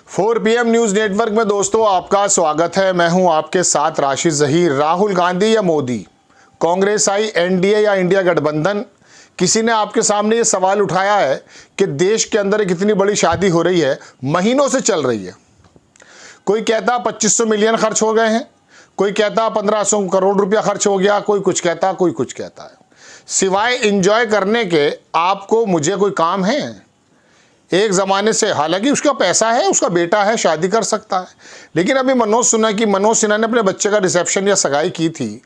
4 PM news network में दोस्तों आपका स्वागत है। मैं हूं आपके साथ राशिद जहीर। राहुल गांधी या मोदी, कांग्रेस आई, एनडीए या इंडिया गठबंधन, किसी ने आपके सामने ये सवाल उठाया है कि देश के अंदर एक इतनी बड़ी शादी हो रही है, महीनों से चल रही है। कोई कहता 2500 मिलियन खर्च हो गए हैं, कोई कहता 1500 करोड़ रुपया खर्च हो गया, कोई कुछ कहता है। सिवाय इंजॉय करने के आपको मुझे कोई काम है? एक ज़माने से, हालांकि उसका पैसा है, उसका बेटा है, शादी कर सकता है, लेकिन अभी मनोज सिन्हा ने अपने बच्चे का रिसेप्शन या सगाई की थी,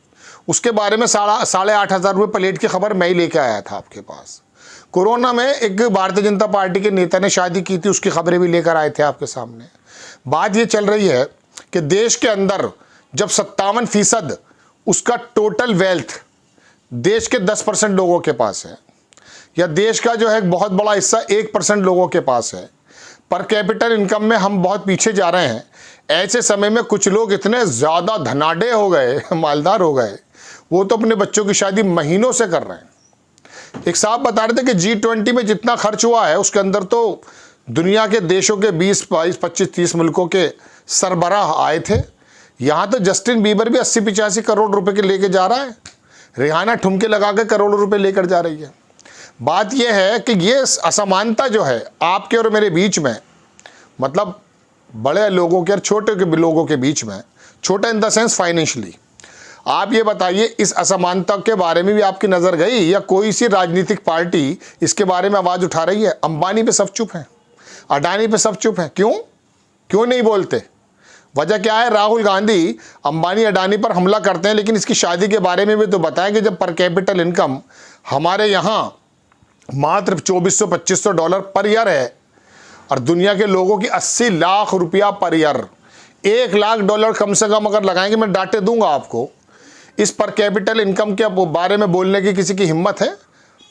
उसके बारे में 8,500 रुपये प्लेट की खबर मैं ही लेके आया था आपके पास। कोरोना में एक भारतीय जनता पार्टी के नेता ने शादी की थी, उसकी खबरें भी लेकर आए थे आपके सामने। बात ये चल रही है कि देश के अंदर जब 57% उसका टोटल वेल्थ देश के 10% लोगों के पास है, या देश का जो है बहुत बड़ा हिस्सा 1% लोगों के पास है, पर कैपिटल इनकम में हम बहुत पीछे जा रहे हैं। ऐसे समय में कुछ लोग इतने ज़्यादा धनाढ़ हो गए, मालदार हो गए, वो तो अपने बच्चों की शादी महीनों से कर रहे हैं। एक साहब बता रहे थे कि G20 में जितना खर्च हुआ है उसके अंदर तो दुनिया के देशों के 20, 22, 25, 30 मुल्कों के सरबराह आए थे। यहाँ तो जस्टिन बीबर भी 80-85 करोड़ रुपए के लेके जा रहा है, रिहाना ठुमके लगा के करोड़ों रुपए लेकर जा रही है। बात यह है कि ये असमानता जो है आपके और मेरे बीच में, मतलब बड़े लोगों के और छोटे के लोगों के बीच में, छोटा इन द सेंस फाइनेंशियली, आप ये बताइए इस असमानता के बारे में भी आपकी नज़र गई, या कोई सी राजनीतिक पार्टी इसके बारे में आवाज़ उठा रही है? अंबानी पे सब चुप हैं, अडानी पे सब चुप हैं। क्यों नहीं बोलते? वजह क्या है? राहुल गांधी अंबानी अडानी पर हमला करते हैं, लेकिन इसकी शादी के बारे में भी तो बताएं कि जब पर कैपिटल इनकम हमारे यहाँ मात्र $2400-2500 पर ईयर है, और दुनिया के लोगों की 80 लाख रुपया पर ईयर, $1 लाख कम से कम अगर लगाएंगे, मैं डांटे दूंगा आपको। इस पर कैपिटल इनकम के बारे में बोलने की किसी की हिम्मत है?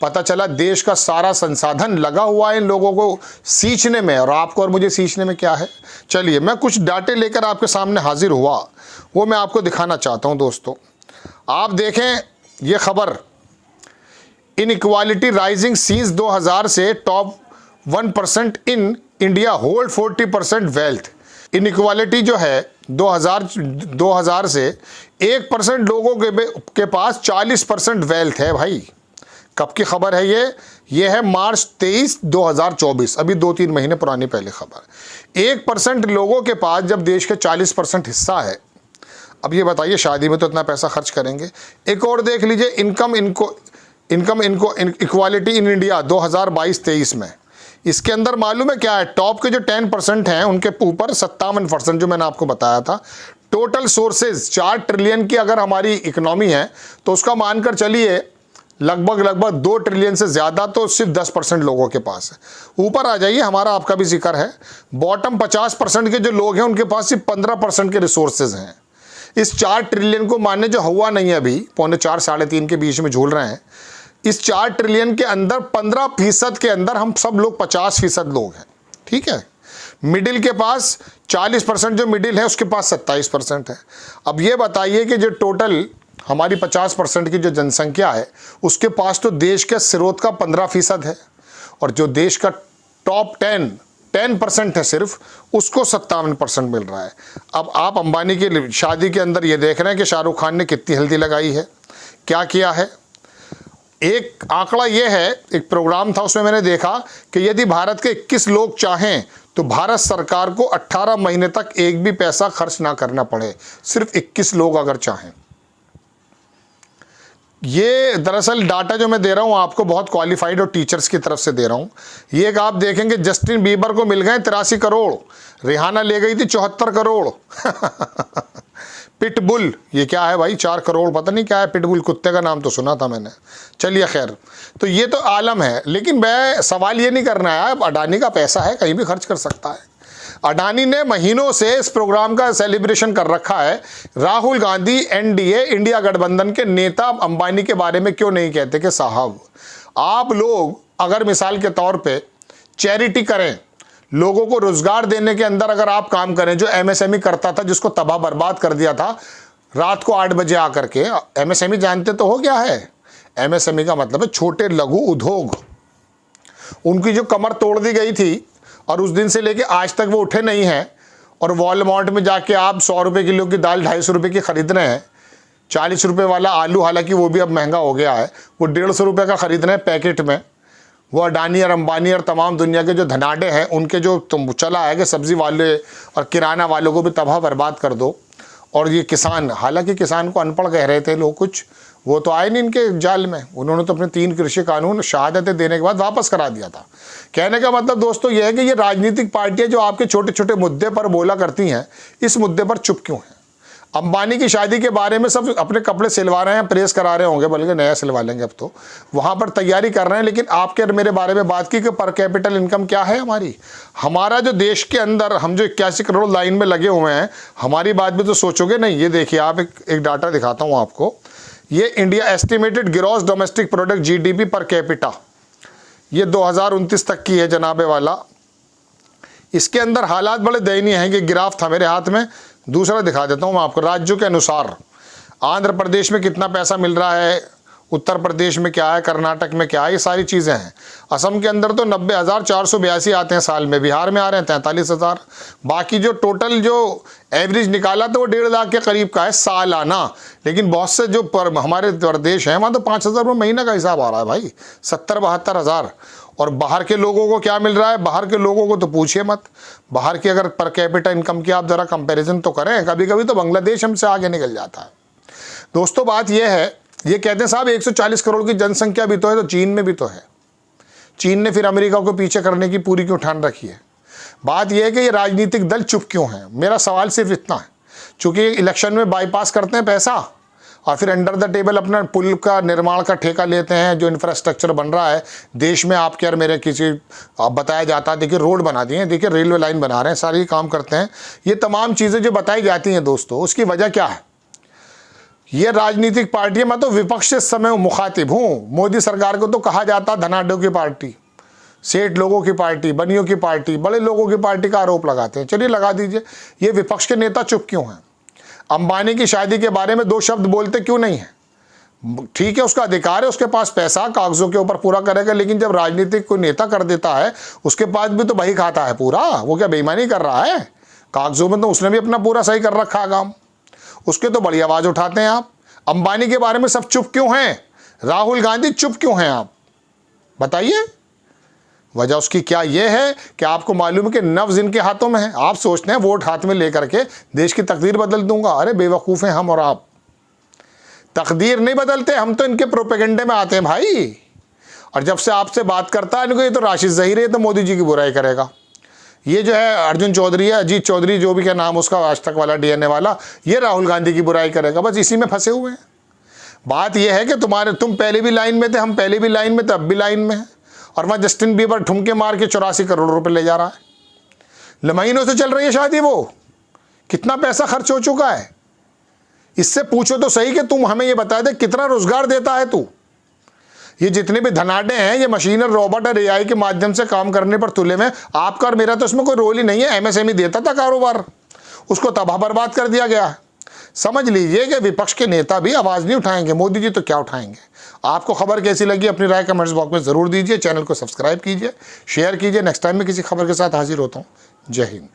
पता चला देश का सारा संसाधन लगा हुआ है इन लोगों को सींचने में, और आपको और मुझे सींचने में क्या है। चलिए, मैं कुछ डाटे लेकर आपके सामने हाजिर हुआ, वो मैं आपको दिखाना चाहता हूँ। दोस्तों आप देखें ये खबर, इनइक्वालिटी राइजिंग सीन्स 2000 से top 1% in India hold 40% wealth. Inequality जो है 2000 से 1% लोगों के पास 40% वेल्थ है। भाई कब की खबर है ये है मार्च 23, 2024, अभी 2-3 महीने पुरानी पहले खबर। 1% लोगों के पास जब देश के 40% हिस्सा है, अब ये बताइए शादी में तो इतना पैसा खर्च करेंगे। एक और देख लीजिए, इनकम इक्वालिटी इन इंडिया 2022-23 में, इसके अंदर मालूम है क्या है? टॉप के जो 10% हैं उनके ऊपर 57%, जो मैंने आपको बताया था। टोटल सोर्सेज 4 ट्रिलियन की अगर हमारी इकोनॉमी है, तो उसका मानकर चलिए लगभग 2 ट्रिलियन से ज़्यादा तो सिर्फ 10% लोगों के पास है। ऊपर आ जाइए, हमारा आपका भी जिक्र है, बॉटम 50% के जो लोग हैं उनके पास सिर्फ 15% के रिसोर्सेज हैं। इस 4 ट्रिलियन को मानने जो हुआ नहीं है, अभी 3.25 साढ़े 3 के बीच में झूल रहे हैं। इस 4 ट्रिलियन के अंदर 15% के अंदर हम सब लोग 50% लोग हैं, ठीक है। मिडिल के पास 40%, जो मिडिल है उसके पास 27% है। अब ये बताइए कि जो टोटल हमारी 50% की जो जनसंख्या है उसके पास तो देश के स्रोत का 15% है, और जो देश का टॉप 10% है सिर्फ, उसको 57% मिल रहा है। अब आप अंबानी की शादी के अंदर ये देख रहे हैं कि शाहरुख खान ने कितनी हल्दी लगाई है, क्या किया है। एक आंकड़ा ये है, एक प्रोग्राम था उसमें मैंने देखा कि यदि भारत के 21 लोग चाहें तो भारत सरकार को 18 महीने तक एक भी पैसा खर्च ना करना पड़े, सिर्फ 21 लोग अगर चाहें। ये दरअसल डाटा जो मैं दे रहा हूँ आपको बहुत क्वालिफाइड और टीचर्स की तरफ से दे रहा हूँ। ये एक आप देखेंगे, जस्टिन बीबर को मिल गए 83 करोड़, रिहाना ले गई थी 74 करोड़। पिटबुल, ये क्या है भाई? 4 करोड़, पता नहीं क्या है पिटबुल, कुत्ते का नाम तो सुना था मैंने। चलिए खैर, तो ये तो आलम है, लेकिन मैं सवाल ये नहीं करना है, अडानी का पैसा है, कहीं भी खर्च कर सकता है। अडानी ने महीनों से इस प्रोग्राम का सेलिब्रेशन कर रखा है। राहुल गांधी एनडीए इंडिया गठबंधन के नेता अंबानी के बारे में क्यों नहीं कहते कि साहब आप लोग अगर मिसाल के तौर पे चैरिटी करें, लोगों को रोजगार देने के अंदर अगर आप काम करें, जो एमएसएमई करता था, जिसको तबाह बर्बाद कर दिया था रात को 8 बजे आकर के। एमएसएमई जानते तो हो क्या है? एमएसएमई का मतलब है छोटे लघु उद्योग। उनकी जो कमर तोड़ दी गई थी और उस दिन से लेके आज तक वो उठे नहीं हैं। और वॉलमार्ट में जाके आप 100 रुपये किलो की दाल 250 रुपये की खरीद रहे हैं। 40 रुपये वाला आलू, हालांकि वो भी अब महंगा हो गया है, वो 150 रुपये का खरीद रहे हैं पैकेट में। वो अडानी और अंबानी और तमाम दुनिया के जो धनाडे हैं उनके जो चला है कि सब्ज़ी वाले और किराना वालों को भी तबाह बर्बाद कर दो। और ये किसान, हालांकि किसान को अनपढ़ कह रहे थे लोग कुछ, वो तो आए नहीं इनके जाल में। उन्होंने तो अपने 3 कृषि कानून शहादतें देने के बाद वापस करा दिया था। कहने का मतलब दोस्तों ये है कि ये राजनीतिक पार्टियां जो आपके छोटे छोटे मुद्दे पर बोला करती हैं, इस मुद्दे पर चुप क्यों हैं? अंबानी की शादी के बारे में सब अपने कपड़े सिलवा रहे हैं, प्रेस करा रहे होंगे, बल्कि नया सिलवा लेंगे अब तो, वहाँ पर तैयारी कर रहे हैं। लेकिन आपके और मेरे बारे में बात की कि पर कैपिटल इनकम क्या है हमारी, हमारा जो देश के अंदर हम जो 81 करोड़ लाइन में लगे हुए हैं, हमारी बात भी तो सोचोगे नहीं। ये देखिए आप एक डाटा दिखाता हूँ आपको। ये India estimated gross domestic product GDP per capita, ये 2029 तक की है जनाबे वाला। इसके अंदर हालात बड़े दयनीय हैं कि ग्राफ था मेरे हाथ में, दूसरा दिखा देता हूँ मैं आपको। राज्यों के अनुसार आंध्र प्रदेश में कितना पैसा मिल रहा है, उत्तर प्रदेश में क्या है, कर्नाटक में क्या है, ये सारी चीज़ें हैं। असम के अंदर तो 90,482 आते हैं साल में, बिहार में आ रहे हैं 43,000। बाकी जो टोटल जो एवरेज निकाला तो वो 1.5 लाख के करीब का है सालाना। लेकिन बहुत से जो हमारे प्रदेश हैं वहाँ तो 5,000 रुपये महीना का हिसाब आ रहा है भाई, 70-72 हज़ार। और बाहर के लोगों को क्या मिल रहा है, बाहर के लोगों को तो पूछिए मत। बाहर की अगर पर कैपिटा इनकम की आप ज़रा कंपैरिजन तो करें, कभी कभी तो बांग्लादेश हमसे आगे निकल जाता है। दोस्तों बात यह है, ये कहते हैं साहब 140 करोड़ की जनसंख्या भी तो है, तो चीन में भी तो है। चीन ने फिर अमेरिका को पीछे करने की पूरी क्यों ठान रखी है? बात यह है कि ये राजनीतिक दल चुप क्यों हैं। मेरा सवाल सिर्फ इतना है, चूँकि इलेक्शन में बाईपास करते हैं पैसा और फिर अंडर द टेबल अपना पुल का निर्माण का ठेका लेते हैं। जो इंफ्रास्ट्रक्चर बन रहा है देश में, आपके और मेरे किसी बताया जाता है, देखिए रोड बना दिए, देखिए रेलवे लाइन बना रहे हैं, सारे काम करते हैं। ये तमाम चीज़ें जो बताई जाती हैं दोस्तों, उसकी वजह क्या है? ये राजनीतिक पार्टियां, मैं तो विपक्ष से इस समय मुखातिब हूँ। मोदी सरकार को तो कहा जाता धनाढ्यों की पार्टी, सेठ लोगों की पार्टी, बनियों की पार्टी, बड़े लोगों की पार्टी का आरोप लगाते हैं। चलिए लगा दीजिए, ये विपक्ष के नेता चुप क्यों हैं? अंबानी की शादी के बारे में 2 शब्द बोलते क्यों नहीं है? ठीक है, उसका अधिकार है, उसके पास पैसा कागजों के ऊपर पूरा करेगा। लेकिन जब राजनीतिक कोई नेता कर देता है, उसके बाद भी तो वही खाता है पूरा। वो क्या बेईमानी कर रहा है? कागजों में तो उसने भी अपना पूरा सही कर रखा है काम, उसके तो बड़ी आवाज़ उठाते हैं आप। अंबानी के बारे में सब चुप क्यों हैं? राहुल गांधी चुप क्यों हैं? आप बताइए वजह उसकी क्या ये है कि आपको मालूम है कि नब्ज़ इनके हाथों में है। आप सोचते हैं वोट हाथ में लेकर के देश की तकदीर बदल दूंगा। अरे बेवकूफ़ हैं हम और आप, तकदीर नहीं बदलते हम, तो इनके प्रोपेगेंडे में आते हैं भाई। और जब से आपसे बात करता है इनको ये तो राशिद ज़हीर है, तो मोदी जी की बुराई करेगा। ये जो है अर्जुन चौधरी है, अजीत चौधरी, जो भी क्या नाम उसका, आज तक वाला DNA वाला, ये राहुल गांधी की बुराई करेगा। बस इसी में फंसे हुए हैं। बात यह है कि तुम पहले भी लाइन में थे, हम पहले भी लाइन में थे, अब भी लाइन में है। और वहाँ जस्टिन बीबर ठुमके मार के 84 करोड़ रुपए ले जा रहा है। महीनों से चल रही है शादी, वो कितना पैसा खर्च हो चुका है? इससे पूछो तो सही कि तुम हमें ये बता दे कितना रोजगार देता है तू। ये जितने भी धनाडे हैं, ये मशीन और रोबोट और AI के माध्यम से काम करने पर तुले में। आपका और मेरा तो इसमें कोई रोल ही नहीं है। MSME देता था कारोबार, उसको तबाह बर्बाद कर दिया गया। समझ लीजिए कि विपक्ष के नेता भी आवाज़ नहीं उठाएंगे, मोदी जी तो क्या उठाएंगे। आपको खबर कैसी लगी अपनी राय कमेंट्स बॉक्स में ज़रूर दीजिए। चैनल को सब्सक्राइब कीजिए, शेयर कीजिए। नेक्स्ट टाइम में किसी खबर के साथ हाजिर होता हूँ। जय हिंद।